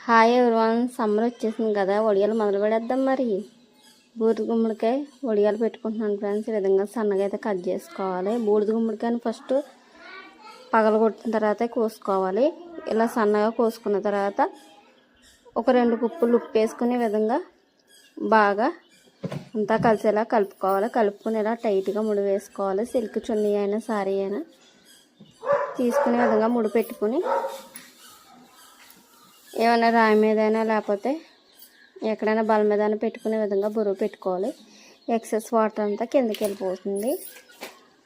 Hi everyone, summer వచ్చేసింది కదా, వడియాలు మొదలు పెడేద్దాం. మరి బూడిద గుమ్మడికాయ వడియాలు పెట్టుకుంటున్నాను ఫ్రెండ్స్. ఈ విధంగా సన్నగా అయితే కట్ చేసుకోవాలి. బూడిద గుమ్మడికాయని ఫస్ట్ పగలగొట్టిన తర్వాత కోసుకోవాలి. ఇలా సన్నగా కోసుకున్న తర్వాత ఒక 2 కుప్పులు ఉప్పు వేసుకుని ఈ విధంగా బాగా అంతా కలిసేలా కలుపుకోవాలి. కలుపుకుని ఇలా టైట్గా ముడి వేసుకోవాలి. సిల్క్ చున్నీ అయినా సారీ అయినా తీసుకునే విధంగా ముడి పెట్టుకుని ఏమైనా రాయి మీదైనా లేకపోతే ఎక్కడైనా బల మీద పెట్టుకునే విధంగా బరువు పెట్టుకోవాలి. ఎక్సెస్ వాటర్ అంతా కిందకి వెళ్ళిపోతుంది.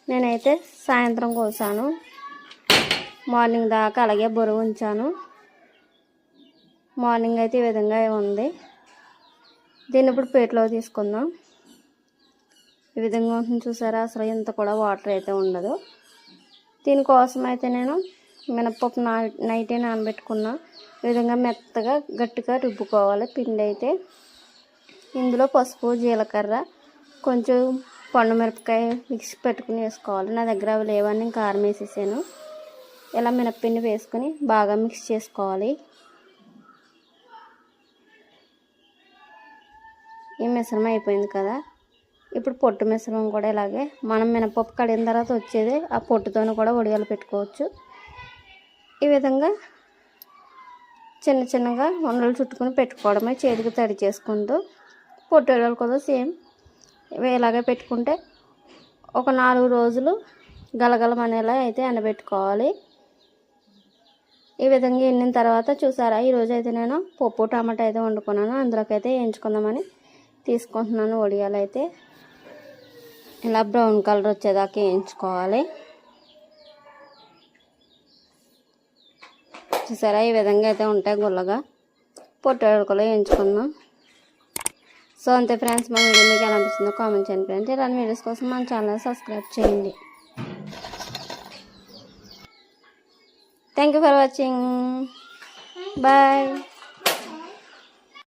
నేనైతే సాయంత్రం కోసాను, మార్నింగ్ దాకా అలాగే బరువు ఉంచాను. మార్నింగ్ అయితే ఈ విధంగా ఉంది. దీన్ని ఇప్పుడు ప్లేట్లో తీసుకుందాం. ఈ విధంగా ఉంటుంది చూసారా, అసలు ఇంత కూడా వాటర్ అయితే ఉండదు. దీనికోసం అయితే నేను మినపప్పు నైటే నానబెట్టుకున్నా. ఈ విధంగా మెత్తగా గట్టిగా రుబ్బుకోవాలి పిండి అయితే. ఇందులో పసుపు, జీలకర్ర, కొంచెం పండు మిరపకాయ మిక్స్ పెట్టుకుని వేసుకోవాలి. నా దగ్గర అవి లేవని నేను కారం వేసేసాను. ఇలా మినప్పిండి వేసుకొని బాగా మిక్స్ చేసుకోవాలి. ఈ మిశ్రమం అయిపోయింది కదా, ఇప్పుడు పొట్టు మిశ్రమం కూడా ఇలాగే మనం మినపప్పు కడిగిన తర్వాత వచ్చేది ఆ పొట్టుతోనే కూడా వడియాలు పెట్టుకోవచ్చు. ఈ విధంగా చిన్న చిన్నగా ఉండలు చుట్టుకుని పెట్టుకోవడమే, చేతికి తడి చేసుకుంటూ. పొట్టు వడియాలు కూడా సేమ్ ఇలాగే పెట్టుకుంటే ఒక 4 రోజులు గలగలమనేలా అయితే ఎండబెట్టుకోవాలి. ఈ విధంగా ఎండిన తర్వాత చూసారా, ఈరోజు అయితే నేను పప్పు టమాటా అయితే వండుకున్నాను. అందులోకి అయితే వేయించుకుందామని తీసుకుంటున్నాను. వడియాలు అయితే ఇలా బ్రౌన్ కలర్ వచ్చేదాకా వేయించుకోవాలి. చూసారా, ఈ విధంగా అయితే ఉంటాయి గుల్లగా. పొట్టేడుకలు వేయించుకుందాం. సో అంతే ఫ్రెండ్స్, మన వీడియో మీకు ఎలా అనిపిస్తుందో కామెంట్ చేయండి ఫ్రెండ్స్. ఇలాంటి వీడియోస్ కోసం మన ఛానల్ సబ్స్క్రైబ్ చేయండి. Thank you for watching. Bye.